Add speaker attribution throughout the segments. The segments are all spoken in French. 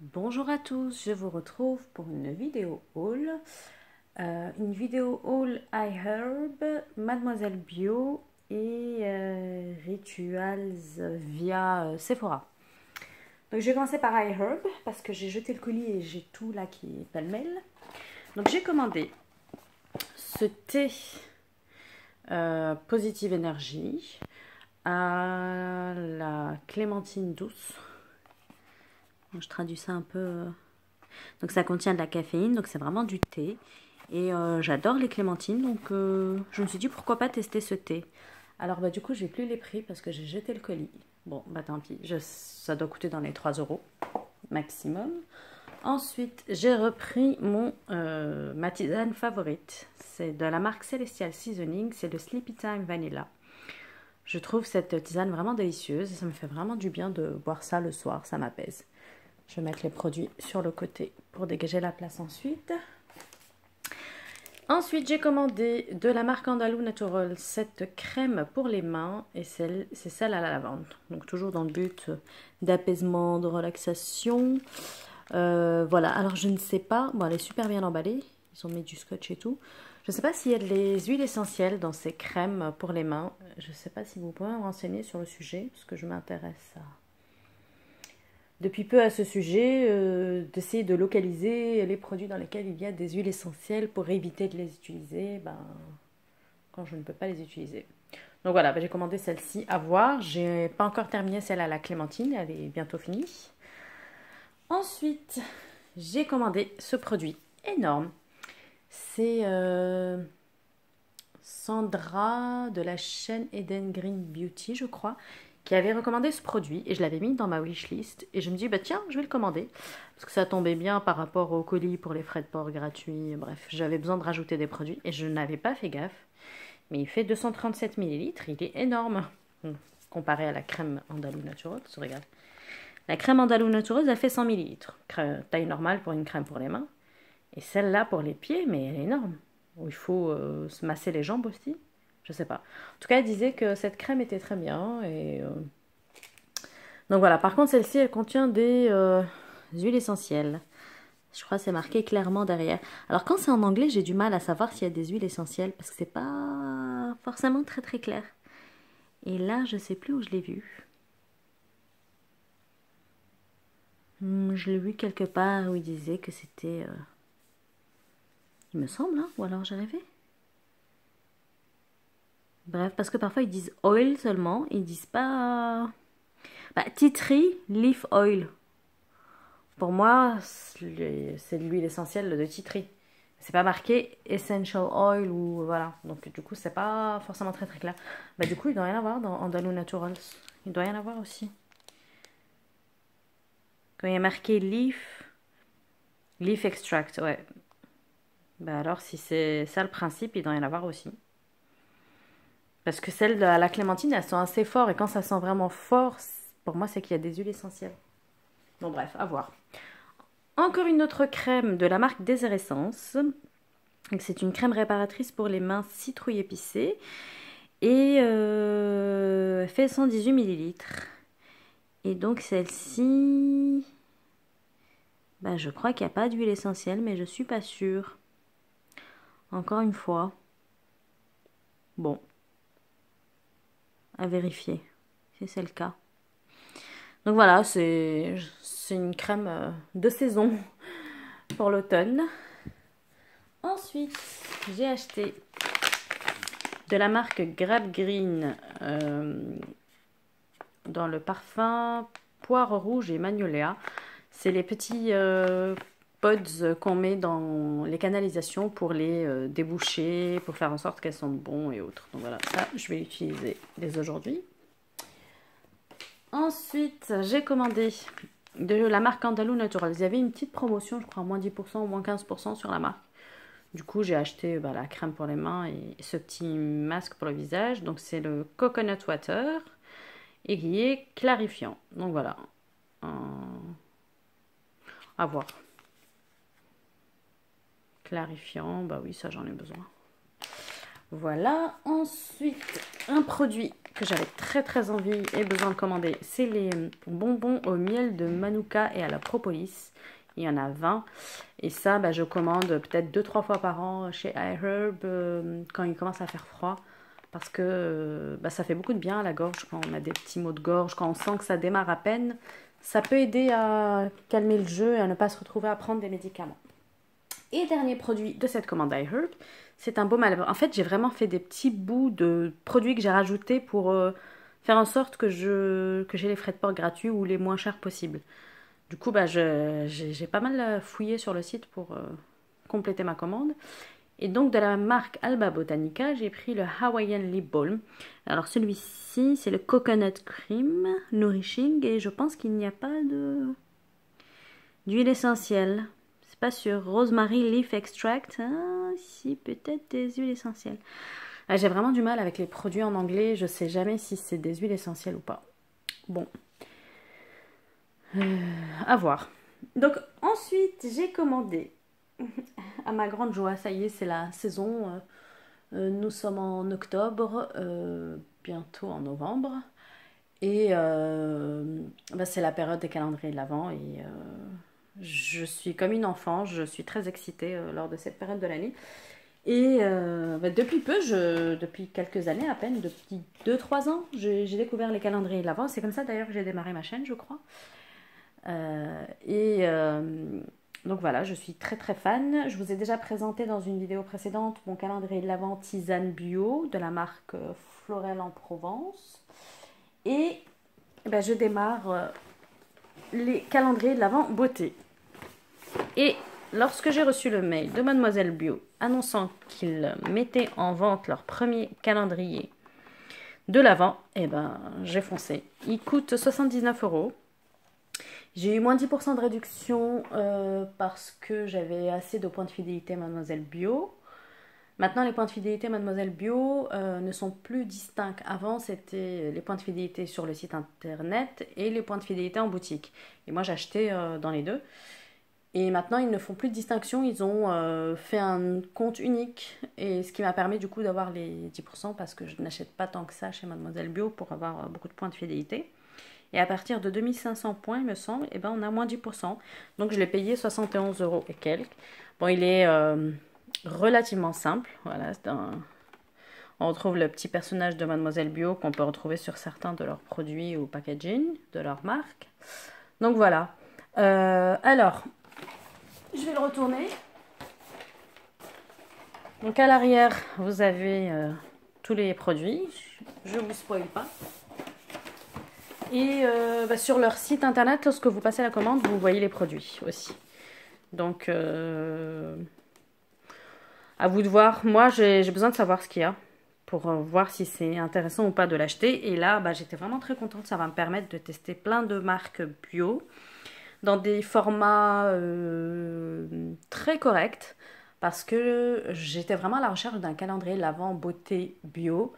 Speaker 1: Bonjour à tous, je vous retrouve pour une vidéo haul. Une vidéo haul iHerb, Mademoiselle Bio et Rituals via Sephora. Donc je vais commencer par iHerb parce que j'ai jeté le colis et j'ai tout là qui est pêle-mêle. Donc j'ai commandé ce thé Positive Energy à la clémentine douce. Donc, je traduis ça un peu. Donc ça contient de la caféine, donc c'est vraiment du thé. Et j'adore les clémentines, donc je me suis dit pourquoi pas tester ce thé. Alors bah du coup j'ai plus les prix parce que j'ai jeté le colis. Bon bah tant pis, ça doit coûter dans les 3 euros maximum. Ensuite j'ai repris ma tisane favorite. C'est de la marque Celestial Seasoning, c'est le Sleepy Time Vanilla. Je trouve cette tisane vraiment délicieuse et ça me fait vraiment du bien de boire ça le soir, ça m'apaise. Je vais mettre les produits sur le côté pour dégager la place ensuite. Ensuite, j'ai commandé de la marque Andalou Natural cette crème pour les mains et c'est celle à la lavande. Donc toujours dans le but d'apaisement, de relaxation. Voilà, alors je ne sais pas, bon elle est super bien emballée, ils ont mis du scotch et tout. Je ne sais pas s'il y a des huiles essentielles dans ces crèmes pour les mains. Je ne sais pas si vous pouvez me renseigner sur le sujet parce que je m'intéresse depuis peu à ce sujet, d'essayer de localiser les produits dans lesquels il y a des huiles essentielles pour éviter de les utiliser quand je ne peux pas les utiliser. Donc voilà, j'ai commandé celle-ci à voir. J'ai pas encore terminé celle à la clémentine, elle est bientôt finie. Ensuite, j'ai commandé ce produit énorme. C'est Sandra de la chaîne Eden Green Beauty, je crois, qui avait recommandé ce produit et je l'avais mis dans ma wishlist et je me dis bah tiens je vais le commander parce que ça tombait bien par rapport au colis pour les frais de port gratuits. Bref, j'avais besoin de rajouter des produits et je n'avais pas fait gaffe, mais il fait 237 millilitres, il est énorme comparé à la crème Andalou Naturals. Regarde, la crème Andalou Naturals elle fait 100 millilitres, taille normale pour une crème pour les mains, et celle-là pour les pieds, mais elle est énorme, où il faut se masser les jambes aussi. Je sais pas. En tout cas, elle disait que cette crème était très bien. Donc voilà, par contre, celle-ci, elle contient des huiles essentielles. Je crois que c'est marqué clairement derrière. Alors quand c'est en anglais, j'ai du mal à savoir s'il y a des huiles essentielles parce que c'est pas forcément très très clair. Et là, je sais plus où je l'ai vu. Je l'ai vu quelque part où il disait que c'était... Il me semble, hein, ou alors j'ai rêvé. Bref, parce que parfois ils disent oil seulement, ils disent pas... Bah, tea tree leaf oil. Pour moi, c'est de l'huile essentielle de tea tree. C'est pas marqué essential oil ou voilà. Donc du coup, c'est pas forcément très très clair. Bah du coup, il doit rien avoir dans Andalou Naturals. Il doit rien avoir aussi. Quand il y a marqué leaf extract, ouais. Bah alors si c'est ça le principe, il doit rien avoir aussi. Parce que celles à la clémentine, elles sont assez fortes et quand ça sent vraiment fort, pour moi, c'est qu'il y a des huiles essentielles. Bon bref, à voir. Encore une autre crème de la marque Désiressence. C'est une crème réparatrice pour les mains citrouille épicée et fait 118 millilitres. Et donc celle-ci, bah, je crois qu'il n'y a pas d'huile essentielle, mais je suis pas sûre. Encore une fois, bon, à vérifier si c'est le cas. Donc voilà, c'est une crème de saison pour l'automne. Ensuite, j'ai acheté de la marque Grab Green dans le parfum poire rouge et magnolia. C'est les petits pods qu'on met dans les canalisations pour les déboucher, pour faire en sorte qu'elles sentent bon et autres. Donc voilà, ça je vais l'utiliser dès aujourd'hui. Ensuite, j'ai commandé de la marque Andalou Natural. Il y avait une petite promotion, je crois, moins 10% ou moins 15% sur la marque. Du coup, j'ai acheté la crème pour les mains et ce petit masque pour le visage. Donc, c'est le Coconut Water et qui est clarifiant. Donc, voilà. À voir. Clarifiant, bah oui, ça j'en ai besoin. Voilà. Ensuite, un produit que j'avais très envie et besoin de commander, c'est les bonbons au miel de Manuka et à la propolis. Il y en a 20. Et ça, bah, je commande peut-être 2-3 fois par an chez iHerb quand il commence à faire froid. Parce que bah, ça fait beaucoup de bien à la gorge quand on a des petits maux de gorge, quand on sent que ça démarre à peine. Ça peut aider à calmer le jeu et à ne pas se retrouver à prendre des médicaments. Et dernier produit de cette commande iHerb, c'est un baume à lèvres. En fait, j'ai vraiment fait des petits bouts de produits que j'ai rajoutés pour faire en sorte que j'ai les frais de port gratuits ou les moins chers possibles. Du coup, bah, j'ai pas mal fouillé sur le site pour compléter ma commande. Et donc, de la marque Alba Botanica, j'ai pris le Hawaiian Lip Balm. Alors, celui-ci, c'est le Coconut Cream Nourishing. Et je pense qu'il n'y a pas d'huile essentielle. C'est pas sûr. Rosemary Leaf Extract. Ah, si, peut-être des huiles essentielles. Ah, j'ai vraiment du mal avec les produits en anglais. Je sais jamais si c'est des huiles essentielles ou pas. Bon. À voir. Donc, ensuite, j'ai commandé. À ma grande joie, ça y est, c'est la saison. Nous sommes en octobre, bientôt en novembre. Et bah, c'est la période des calendriers de l'Avent. Et je suis comme une enfant, je suis très excitée lors de cette période de l'année. Et bah, depuis quelques années à peine, depuis 2-3 ans, j'ai découvert les calendriers de l'Avent. C'est comme ça d'ailleurs que j'ai démarré ma chaîne, je crois. Donc voilà, je suis très fan. Je vous ai déjà présenté dans une vidéo précédente mon calendrier de l'Avent tisane bio de la marque Florel en Provence. Et ben, je démarre les calendriers de l'Avent beauté. Et lorsque j'ai reçu le mail de Mademoiselle Bio annonçant qu'ils mettaient en vente leur premier calendrier de l'Avent, eh ben, j'ai foncé. Il coûte 79 €. J'ai eu moins 10% de réduction parce que j'avais assez de points de fidélité Mademoiselle Bio. Maintenant, les points de fidélité Mademoiselle Bio ne sont plus distincts. Avant, c'était les points de fidélité sur le site internet et les points de fidélité en boutique. Et moi, j'achetais dans les deux. Et maintenant, ils ne font plus de distinction. Ils ont fait un compte unique. Et ce qui m'a permis du coup d'avoir les 10% parce que je n'achète pas tant que ça chez Mademoiselle Bio pour avoir beaucoup de points de fidélité. Et à partir de 2500 points, il me semble, eh ben, on a moins 10%. Donc je l'ai payé 71 € et quelques. Bon, il est relativement simple. Voilà, on retrouve le petit personnage de Mademoiselle Bio qu'on peut retrouver sur certains de leurs produits ou packaging de leur marque. Donc voilà. Alors, je vais le retourner. Donc à l'arrière, vous avez tous les produits. Je ne vous spoil pas. Et bah, sur leur site internet, lorsque vous passez la commande, vous voyez les produits aussi. Donc, à vous de voir. Moi, j'ai besoin de savoir ce qu'il y a pour voir si c'est intéressant ou pas de l'acheter. Et là, bah, j'étais vraiment très contente. Ça va me permettre de tester plein de marques bio dans des formats très corrects. Parce que j'étais vraiment à la recherche d'un calendrier l'Avent beauté bio.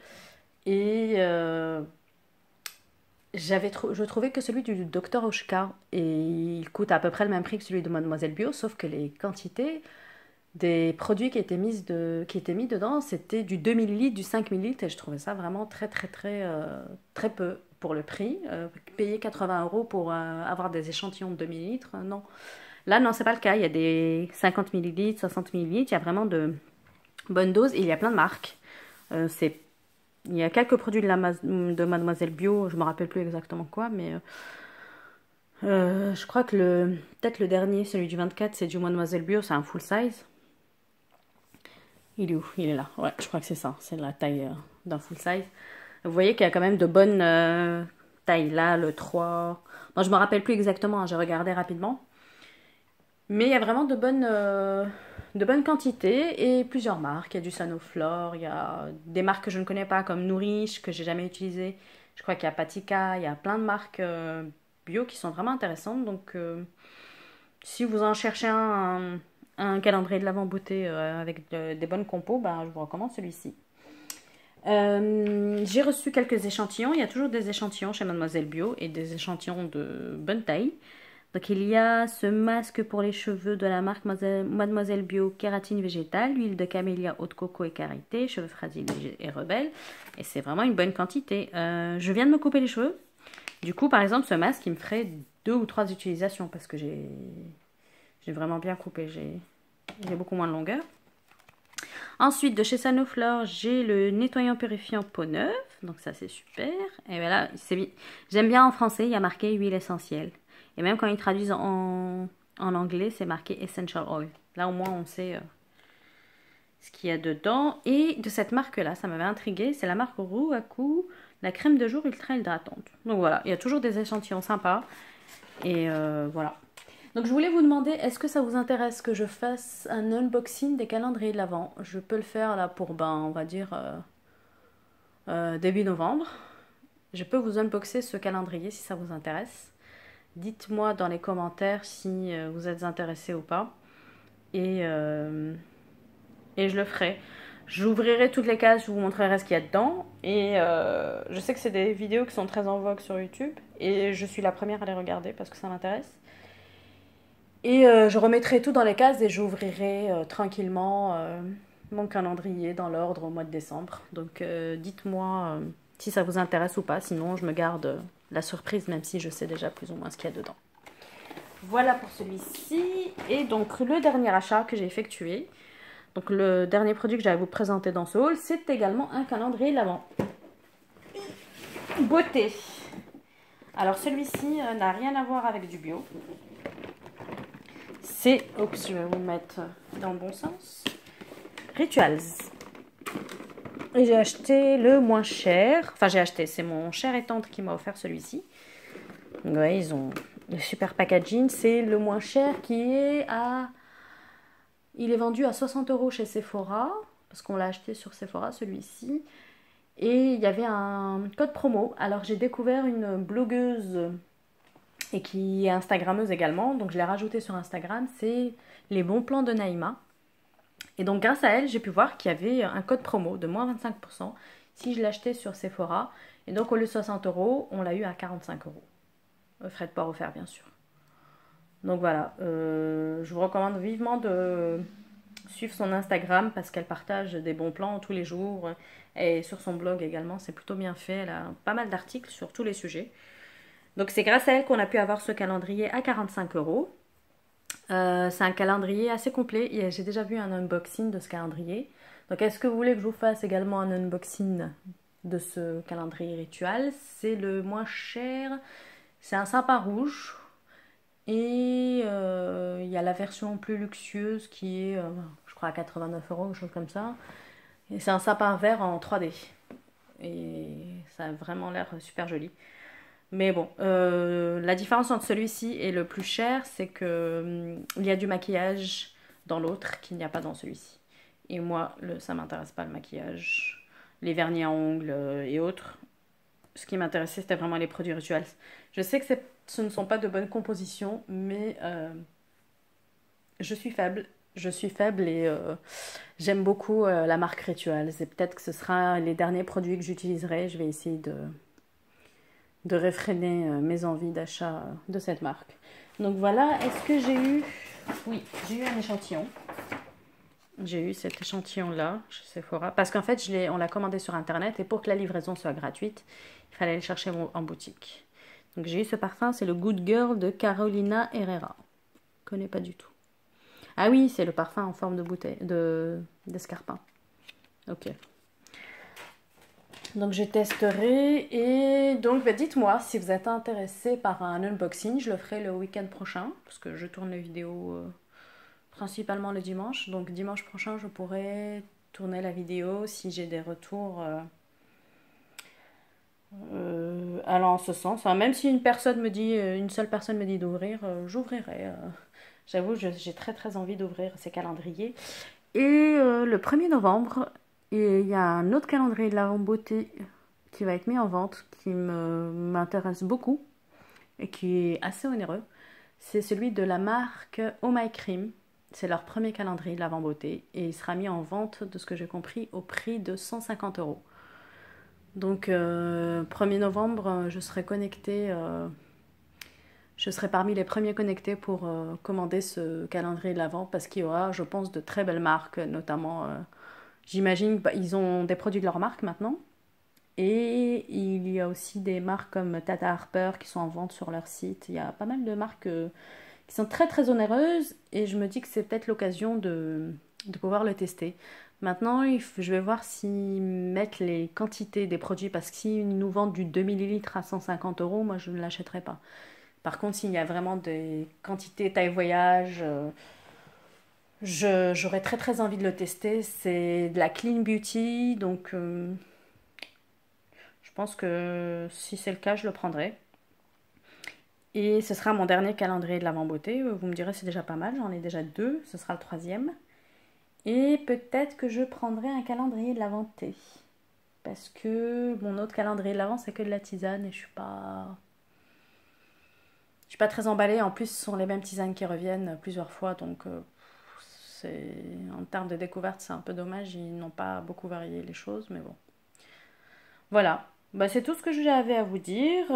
Speaker 1: Et je trouvais que celui du Dr Oshka, et il coûte à peu près le même prix que celui de Mademoiselle Bio, sauf que les quantités des produits qui étaient mis dedans, c'était du 2000 litres, du 5000 litres, et je trouvais ça vraiment très peu pour le prix. Payer 80 € pour avoir des échantillons de 2000 litres, non. Là, non, c'est pas le cas. Il y a des 50 millilitres, 60 millilitres, il y a vraiment de bonnes doses, et il y a plein de marques. Il y a quelques produits de Mademoiselle Bio, je ne me rappelle plus exactement quoi, mais je crois que peut-être le dernier, celui du 24, c'est du Mademoiselle Bio, c'est un full size. Il est où? Il est là. Ouais, je crois que c'est ça, c'est la taille d'un full size. Vous voyez qu'il y a quand même de bonnes tailles. Là, le 3... Bon, je ne me rappelle plus exactement, hein, j'ai regardé rapidement. Mais il y a vraiment de bonnes quantités et plusieurs marques. Il y a du Sanoflore, il y a des marques que je ne connais pas comme Nourish, que j'ai jamais utilisé. Je crois qu'il y a Patika, il y a plein de marques bio qui sont vraiment intéressantes. Donc, si vous en cherchez un calendrier de l'Avent beauté avec des bonnes compos, ben, je vous recommande celui-ci. J'ai reçu quelques échantillons. Il y a toujours des échantillons chez Mademoiselle Bio et des échantillons de bonne taille. Donc il y a ce masque pour les cheveux de la marque Mademoiselle Bio Kératine Végétale, huile de camélia, eau de coco et karité, cheveux fragiles et rebelles. Et c'est vraiment une bonne quantité. Je viens de me couper les cheveux. Du coup, par exemple, ce masque, il me ferait 2 ou 3 utilisations parce que j'ai vraiment bien coupé. J'ai beaucoup moins de longueur. Ensuite, de chez Sanoflore, j'ai le nettoyant purifiant peau neuve. Donc ça, c'est super. Et voilà, j'aime bien en français, il y a marqué huile essentielle. Et même quand ils traduisent en anglais, c'est marqué Essential Oil. Là, au moins, on sait ce qu'il y a dedans. Et de cette marque-là, ça m'avait intriguée, c'est la marque Rouakou, la crème de jour ultra hydratante. Donc voilà, il y a toujours des échantillons sympas. Et voilà. Donc je voulais vous demander, est-ce que ça vous intéresse que je fasse un unboxing des calendriers de l'Avent? Je peux le faire là pour, on va dire, début novembre. Je peux vous unboxer ce calendrier si ça vous intéresse. Dites-moi dans les commentaires si vous êtes intéressé ou pas. Et je le ferai. J'ouvrirai toutes les cases, je vous montrerai ce qu'il y a dedans. Et je sais que c'est des vidéos qui sont très en vogue sur YouTube. Et je suis la première à les regarder parce que ça m'intéresse. Et je remettrai tout dans les cases et j'ouvrirai tranquillement mon calendrier dans l'ordre au mois de décembre. Donc dites-moi si ça vous intéresse ou pas. Sinon, je me garde la surprise, même si je sais déjà plus ou moins ce qu'il y a dedans. Voilà pour celui-ci. Et donc, le dernier achat que j'ai effectué. Donc, le dernier produit que j'allais vous présenter dans ce haul, c'est également un calendrier de l'Avent. Beauté. Alors, celui-ci n'a rien à voir avec du bio. C'est, oups, je vais vous mettre dans le bon sens, Rituals. Et j'ai acheté le moins cher. Enfin, c'est mon cher et tendre qui m'a offert celui-ci. Ouais, ils ont le super packaging. C'est le moins cher qui est à... Il est vendu à 60 € chez Sephora. Parce qu'on l'a acheté sur Sephora, celui-ci. Et il y avait un code promo. Alors, j'ai découvert une blogueuse et qui est instagrammeuse également. Donc, je l'ai rajouté sur Instagram. C'est les bons plans de Naïma. Et donc, grâce à elle, j'ai pu voir qu'il y avait un code promo de moins 25% si je l'achetais sur Sephora. Et donc, au lieu de 60 €, on l'a eu à 45 €. Frais de port offert, bien sûr. Donc voilà, je vous recommande vivement de suivre son Instagram parce qu'elle partage des bons plans tous les jours. Et sur son blog également, c'est plutôt bien fait. Elle a pas mal d'articles sur tous les sujets. Donc c'est grâce à elle qu'on a pu avoir ce calendrier à 45 €. C'est un calendrier assez complet. J'ai déjà vu un unboxing de ce calendrier. Donc est-ce que vous voulez que je vous fasse également un unboxing de ce calendrier Ritual? C'est le moins cher. C'est un sapin rouge. Et il y a la version plus luxueuse qui est, je crois, à 89 €, quelque chose comme ça. Et c'est un sapin vert en 3D. Et ça a vraiment l'air super joli. Mais bon, la différence entre celui-ci et le plus cher, c'est que il y a du maquillage dans l'autre qu'il n'y a pas dans celui-ci. Et moi, ça m'intéresse pas le maquillage, les vernis à ongles et autres. Ce qui m'intéressait, c'était vraiment les produits Rituals. Je sais que ce ne sont pas de bonnes compositions, mais je suis faible. Je suis faible et j'aime beaucoup la marque Rituals. Et peut-être que ce sera les derniers produits que j'utiliserai. Je vais essayer de réfréner mes envies d'achat de cette marque. Donc voilà, est-ce que j'ai eu... Oui, j'ai eu un échantillon. J'ai eu cet échantillon-là chez Sephora. Parce qu'en fait, on l'a commandé sur Internet et pour que la livraison soit gratuite, il fallait le chercher en boutique. Donc j'ai eu ce parfum, c'est le Good Girl de Carolina Herrera. Je ne connais pas du tout. Ah oui, c'est le parfum en forme de bouteille, d'escarpin. Ok. Donc je testerai et donc dites-moi si vous êtes intéressé par un unboxing. Je le ferai le week-end prochain parce que je tourne les vidéos principalement le dimanche. Donc dimanche prochain, je pourrai tourner la vidéo si j'ai des retours allant en ce sens. Enfin, même si une seule personne me dit d'ouvrir, j'ouvrirai. J'avoue, j'ai très très envie d'ouvrir ces calendriers. Et le 1er novembre, il y a un autre calendrier de l'Avent beauté qui va être mis en vente, qui m'intéresse beaucoup et qui est assez onéreux. C'est celui de la marque Oh My Cream. C'est leur premier calendrier de l'Avent beauté et il sera mis en vente, de ce que j'ai compris, au prix de 150 €. Donc 1er novembre, je serai connectée je serai parmi les premiers connectés pour commander ce calendrier de l'Avent parce qu'il y aura, je pense, de très belles marques, notamment, j'imagine, ils ont des produits de leur marque maintenant. Et il y a aussi des marques comme Tata Harper qui sont en vente sur leur site. Il y a pas mal de marques qui sont très très onéreuses et je me dis que c'est peut-être l'occasion de pouvoir le tester. Maintenant, je vais voir s'ils mettent les quantités des produits parce que s'ils nous vendent du 2 millilitres à 150 euros, moi je ne l'achèterai pas. Par contre, s'il y a vraiment des quantités taille voyage, j'aurais très très envie de le tester. C'est de la clean beauty, donc je pense que si c'est le cas, je le prendrai. Et ce sera mon dernier calendrier de l'Avent beauté. Vous me direz, c'est déjà pas mal, j'en ai déjà deux, ce sera le troisième. Et peut-être que je prendrai un calendrier de l'Avent thé. Parce que mon autre calendrier de l'Avent, c'est que de la tisane et je suis pas très emballée. En plus, ce sont les mêmes tisanes qui reviennent plusieurs fois, donc en termes de découverte, c'est un peu dommage. Ils n'ont pas beaucoup varié les choses, mais bon. Voilà. Bah, c'est tout ce que j'avais à vous dire.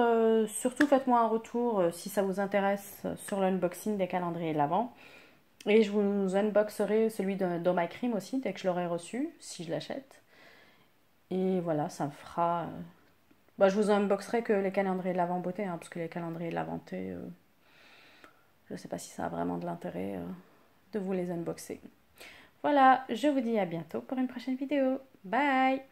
Speaker 1: Surtout, faites-moi un retour si ça vous intéresse sur l'unboxing des calendriers de l'Avent. Et je vous unboxerai celui de My Cream aussi, dès que je l'aurai reçu, si je l'achète. Et voilà, ça me fera. Bah, je vous unboxerai que les calendriers de l'Avent beauté, hein, parce que les calendriers de l'Avent thé, je ne sais pas si ça a vraiment de l'intérêt de vous les unboxer. Voilà, je vous dis à bientôt pour une prochaine vidéo. Bye!